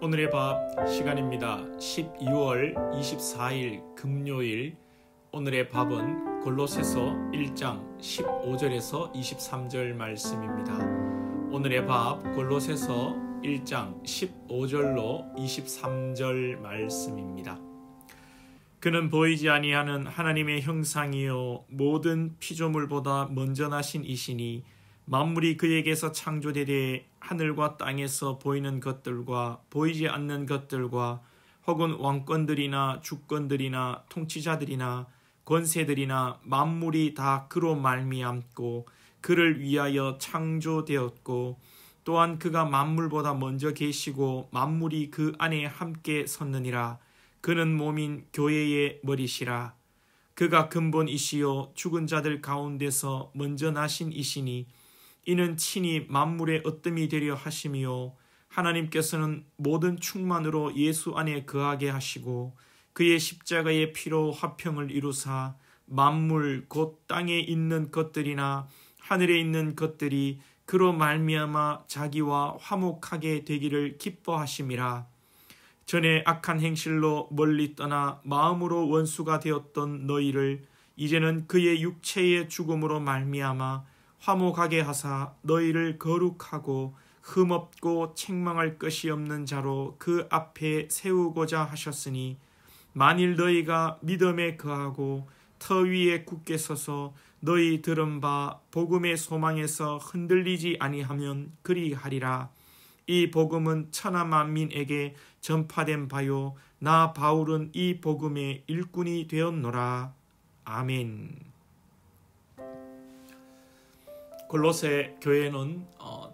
오늘의 밥 시간입니다. 12월 24일 금요일. 오늘의 밥은 골로새서 1장 15절에서 23절 말씀입니다. 오늘의 밥 골로새서 1장 15절로 23절 말씀입니다. 그는 보이지 아니하는 하나님의 형상이요 모든 피조물보다 먼저 나신 이시니 만물이 그에게서 창조되되 하늘과 땅에서 보이는 것들과 보이지 않는 것들과 혹은 왕권들이나 주권들이나 통치자들이나 권세들이나 만물이 다 그로 말미암고 그를 위하여 창조되었고 또한 그가 만물보다 먼저 계시고 만물이 그 안에 함께 섰느니라. 그는 몸인 교회의 머리시라. 그가 근본이시요 죽은 자들 가운데서 먼저 나신 이시니 이는 친히 만물의 으뜸이 되려 하심이요 하나님께서는 모든 충만으로 예수 안에 거하게 하시고 그의 십자가의 피로 화평을 이루사 만물 곧 땅에 있는 것들이나 하늘에 있는 것들이 그로 말미암아 자기와 화목하게 되기를 기뻐하심이라. 전에 악한 행실로 멀리 떠나 마음으로 원수가 되었던 너희를 이제는 그의 육체의 죽음으로 말미암아 화목하게 하사 너희를 거룩하고 흠없고 책망할 것이 없는 자로 그 앞에 세우고자 하셨으니 만일 너희가 믿음에 거하고 터 위에 굳게 서서 너희 들은 바 복음의 소망에서 흔들리지 아니하면 그리하리라. 이 복음은 천하 만민에게 전파된 바요 나 바울은 이 복음의 일꾼이 되었노라. 아멘. 골로새 교회는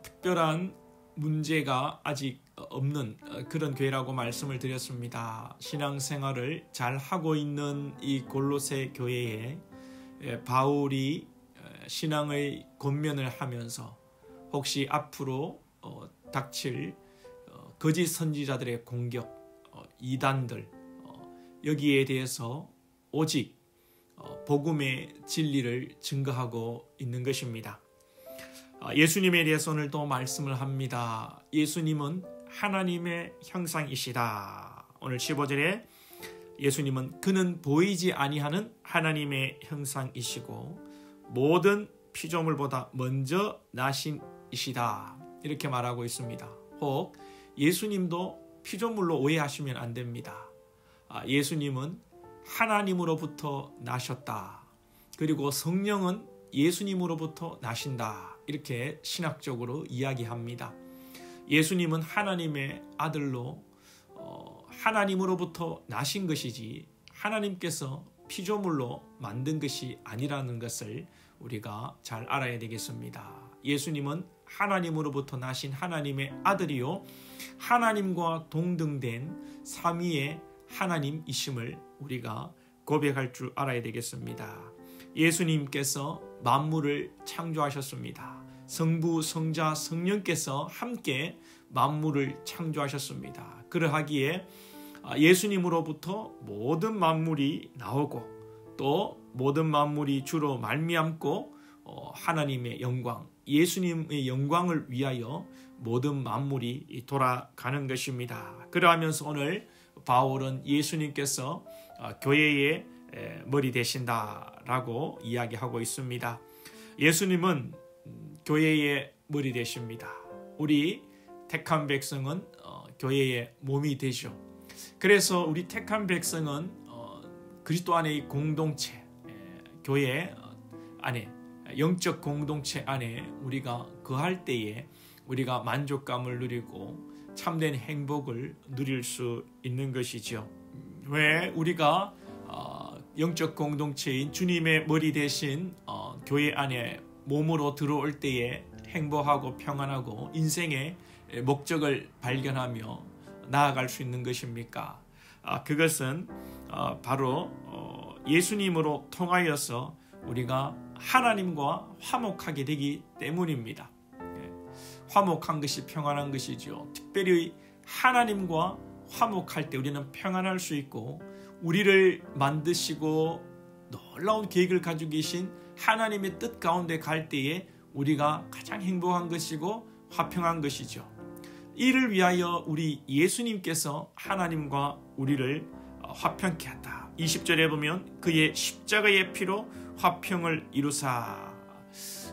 특별한 문제가 아직 없는 그런 교회라고 말씀을 드렸습니다. 신앙생활을 잘 하고 있는 이 골로새 교회에 바울이 신앙의 권면을 하면서 혹시 앞으로 닥칠 거짓 선지자들의 공격, 이단들 여기에 대해서 오직 복음의 진리를 증거하고 있는 것입니다. 예수님에 대해서 오늘 또 말씀을 합니다. 예수님은 하나님의 형상이시다. 오늘 15절에 예수님은 그는 보이지 아니하는 하나님의 형상이시고 모든 피조물보다 먼저 나신 이시다. 이렇게 말하고 있습니다. 혹 예수님도 피조물로 오해하시면 안 됩니다. 예수님은 하나님으로부터 나셨다. 그리고 성령은 예수님으로부터 나신다. 이렇게 신학적으로 이야기합니다. 예수님은 하나님의 아들로 하나님으로부터 나신 것이지 하나님께서 피조물로 만든 것이 아니라는 것을 우리가 잘 알아야 되겠습니다. 예수님은 하나님으로부터 나신 하나님의 아들이요 하나님과 동등된 삼위의 하나님이심을 우리가 고백할 줄 알아야 되겠습니다. 예수님께서 만물을 창조하셨습니다. 성부, 성자, 성령께서 함께 만물을 창조하셨습니다. 그러하기에 예수님으로부터 모든 만물이 나오고 또 모든 만물이 주로 말미암고 하나님의 영광, 예수님의 영광을 위하여 모든 만물이 돌아가는 것입니다. 그러하면서 오늘 바울은 예수님께서 교회의 머리 되신다라고 이야기하고 있습니다. 예수님은 교회의 머리 되십니다. 우리 택한 백성은 교회의 몸이 되죠. 그래서 우리 택한 백성은 그리스도 안의 공동체, 교회 안에 영적 공동체 안에 우리가 거할 때에 우리가 만족감을 누리고 참된 행복을 누릴 수 있는 것이죠. 왜 우리가 영적 공동체인 주님의 머리 대신 교회 안에 몸으로 들어올 때에 행복하고 평안하고 인생의 목적을 발견하며 나아갈 수 있는 것입니까? 그것은 바로 예수님으로 통하여서 우리가 하나님과 화목하게 되기 때문입니다. 화목한 것이 평안한 것이죠. 특별히 하나님과 화목할 때 우리는 평안할 수 있고 우리를 만드시고 놀라운 계획을 가지고 계신 하나님의 뜻 가운데 갈 때에 우리가 가장 행복한 것이고 화평한 것이죠. 이를 위하여 우리 예수님께서 하나님과 우리를 화평케 하다. 20절에 보면 그의 십자가의 피로 화평을 이루사.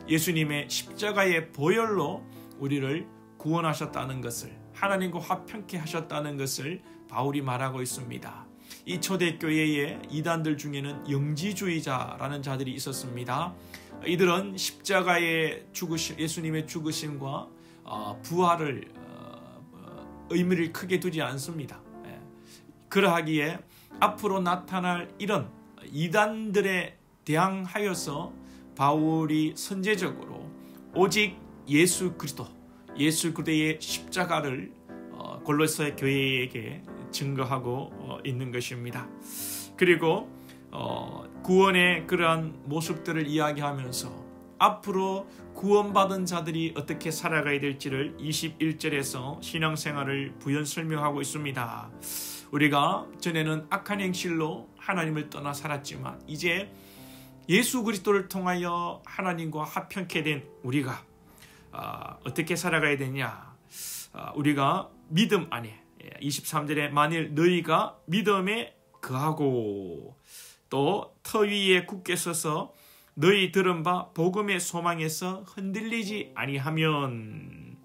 예수님의 십자가의 보혈로 우리를 구원하셨다는 것을, 하나님과 화평케 하셨다는 것을 바울이 말하고 있습니다. 이 초대교회의 이단들 중에는 영지주의자라는 자들이 있었습니다. 이들은 십자가의 죽으심, 예수님의 죽으심과 부활을 의미를 크게 두지 않습니다. 그러하기에 앞으로 나타날 이런 이단들에 대항하여서 바울이 선제적으로 오직 예수 그리스도의 십자가를 골로새 교회에게 증거하고 있는 것입니다. 그리고 구원의 그러한 모습들을 이야기하면서 앞으로 구원받은 자들이 어떻게 살아가야 될지를 21절에서 신앙생활을 부연 설명하고 있습니다. 우리가 전에는 악한 행실로 하나님을 떠나 살았지만 이제 예수 그리스도를 통하여 하나님과 화평케 된 우리가 어떻게 살아가야 되냐? 우리가 믿음 안에 23절에 만일 너희가 믿음에 거하고 또 터 위에 굳게 서서 너희 들은 바 복음의 소망에서 흔들리지 아니하면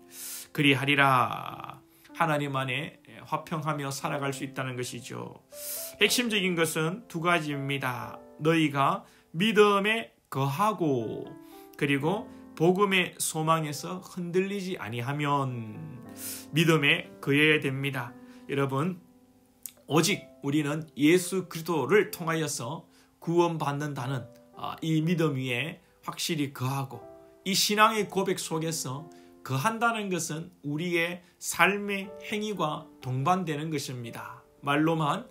그리하리라. 하나님 안에 화평하며 살아갈 수 있다는 것이죠. 핵심적인 것은 두 가지입니다. 너희가 믿음에 거하고 그리고 복음의 소망에서 흔들리지 아니하면 믿음에 거해야 됩니다. 여러분, 오직 우리는 예수 그리스도를 통하여서 구원받는다는 이 믿음 위에 확실히 거하고 이 신앙의 고백 속에서 거한다는 것은 우리의 삶의 행위와 동반되는 것입니다. 말로만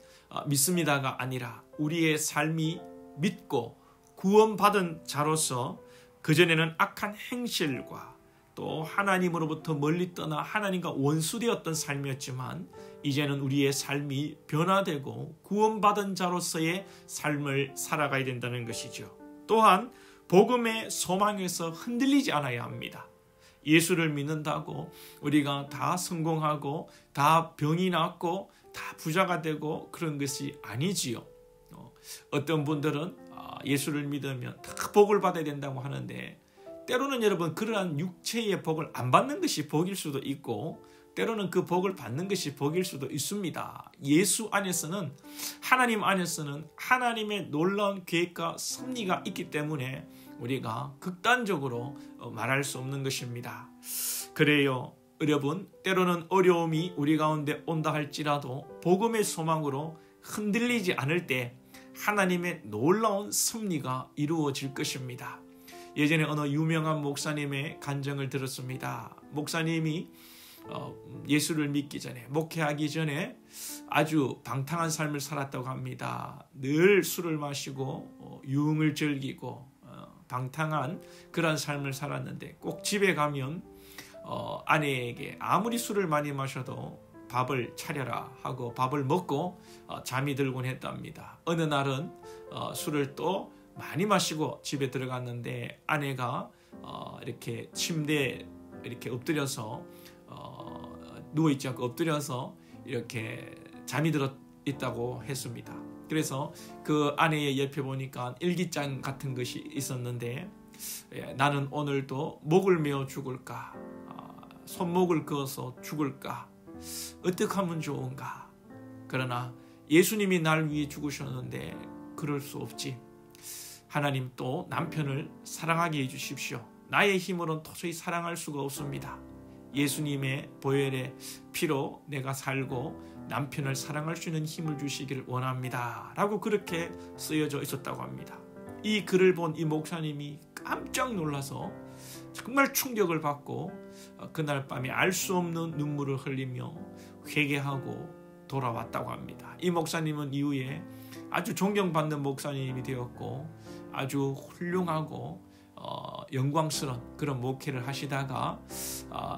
믿습니다가 아니라 우리의 삶이 믿고 구원받은 자로서 그전에는 악한 행실과 또 하나님으로부터 멀리 떠나 하나님과 원수되었던 삶이었지만 이제는 우리의 삶이 변화되고 구원받은 자로서의 삶을 살아가야 된다는 것이죠. 또한 복음의 소망에서 흔들리지 않아야 합니다. 예수를 믿는다고 우리가 다 성공하고 다 병이 낫고 다 부자가 되고 그런 것이 아니지요. 어떤 분들은 예수를 믿으면 다 복을 받아야 된다고 하는데 때로는 여러분 그러한 육체의 복을 안 받는 것이 복일 수도 있고 때로는 그 복을 받는 것이 복일 수도 있습니다. 예수 안에서는 하나님 안에서는 하나님의 놀라운 계획과 섭리가 있기 때문에 우리가 극단적으로 말할 수 없는 것입니다. 그래요 여러분, 때로는 어려움이 우리 가운데 온다 할지라도 복음의 소망으로 흔들리지 않을 때 하나님의 놀라운 섭리가 이루어질 것입니다. 예전에 어느 유명한 목사님의 간증을 들었습니다. 목사님이 예수를 믿기 전에, 목회하기 전에 아주 방탕한 삶을 살았다고 합니다. 늘 술을 마시고 유흥을 즐기고 방탕한 그런 삶을 살았는데 꼭 집에 가면 아내에게 아무리 술을 많이 마셔도 밥을 차려라 하고 밥을 먹고 잠이 들곤 했답니다. 어느 날은 술을 또 많이 마시고 집에 들어갔는데 아내가 이렇게 침대에 이렇게 엎드려서 누워있지 않고 엎드려서 이렇게 잠이 들어 있다고 했습니다. 그래서 그 아내의 옆에 보니까 일기장 같은 것이 있었는데 나는 오늘도 목을 메어 죽을까? 손목을 그어서 죽을까? 어떻게 하면 좋은가? 그러나 예수님이 날 위해 죽으셨는데 그럴 수 없지. 하나님 또 남편을 사랑하게 해주십시오. 나의 힘으로는 도저히 사랑할 수가 없습니다. 예수님의 보혈의 피로 내가 살고 남편을 사랑할 수 있는 힘을 주시기를 원합니다. 라고 그렇게 쓰여져 있었다고 합니다. 이 글을 본 이 목사님이 깜짝 놀라서 정말 충격을 받고 그날 밤에 알 수 없는 눈물을 흘리며 회개하고 돌아왔다고 합니다. 이 목사님은 이후에 아주 존경받는 목사님이 되었고 아주 훌륭하고 영광스러운 그런 목회를 하시다가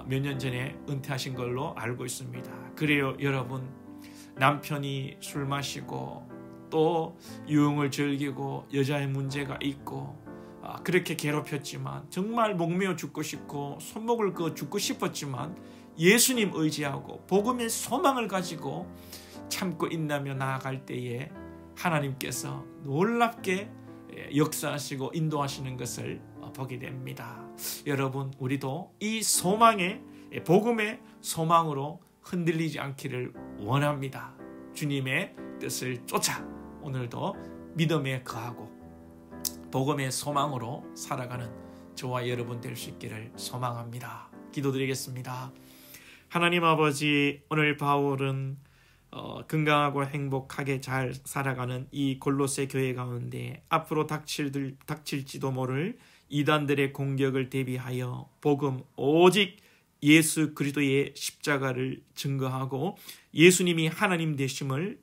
몇 년 전에 은퇴하신 걸로 알고 있습니다. 그래요 여러분, 남편이 술 마시고 또 유흥을 즐기고 여자의 문제가 있고 그렇게 괴롭혔지만 정말 목매어 죽고 싶고 손목을 그어 죽고 싶었지만 예수님 의지하고 복음의 소망을 가지고 참고 인내하며 나아갈 때에 하나님께서 놀랍게 역사하시고 인도하시는 것을 보게 됩니다. 여러분, 우리도 이 소망의 복음의 소망으로 흔들리지 않기를 원합니다. 주님의 뜻을 쫓아 오늘도 믿음에 거하고 복음의 소망으로 살아가는 저와 여러분 될 수 있기를 소망합니다. 기도드리겠습니다. 하나님 아버지, 오늘 바울은 건강하고 행복하게 잘 살아가는 이 골로새 교회 가운데 앞으로 닥칠지도 모를 이단들의 공격을 대비하여 복음 오직 예수 그리스도의 십자가를 증거하고 예수님이 하나님 되심을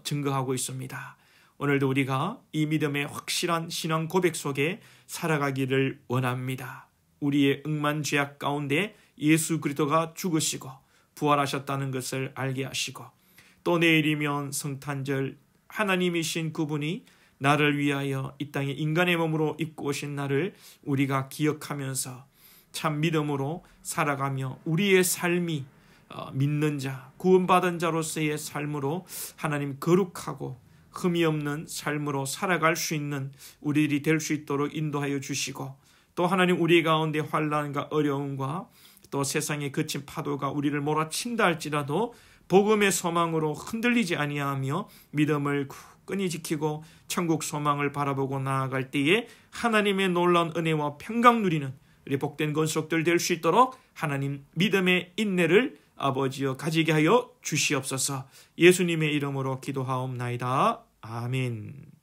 증거하고 있습니다. 오늘도 우리가 이 믿음의 확실한 신앙 고백 속에 살아가기를 원합니다. 우리의 억만 죄악 가운데 예수 그리스도가 죽으시고 부활하셨다는 것을 알게 하시고 또 내일이면 성탄절 하나님이신 그분이 나를 위하여 이 땅에 인간의 몸으로 입고 오신 나를 우리가 기억하면서 참 믿음으로 살아가며 우리의 삶이 믿는 자, 구원받은 자로서의 삶으로 하나님 거룩하고 흠이 없는 삶으로 살아갈 수 있는 우리들이 될 수 있도록 인도하여 주시고 또 하나님 우리 가운데 환난과 어려움과 또 세상의 거친 파도가 우리를 몰아친다 할지라도 복음의 소망으로 흔들리지 아니하며 믿음을 굳건히 지키고 천국 소망을 바라보고 나아갈 때에 하나님의 놀라운 은혜와 평강 누리는 우리 복된 건속들 될 수 있도록 하나님 믿음의 인내를 아버지여 가지게 하여 주시옵소서. 예수님의 이름으로 기도하옵나이다. 아멘.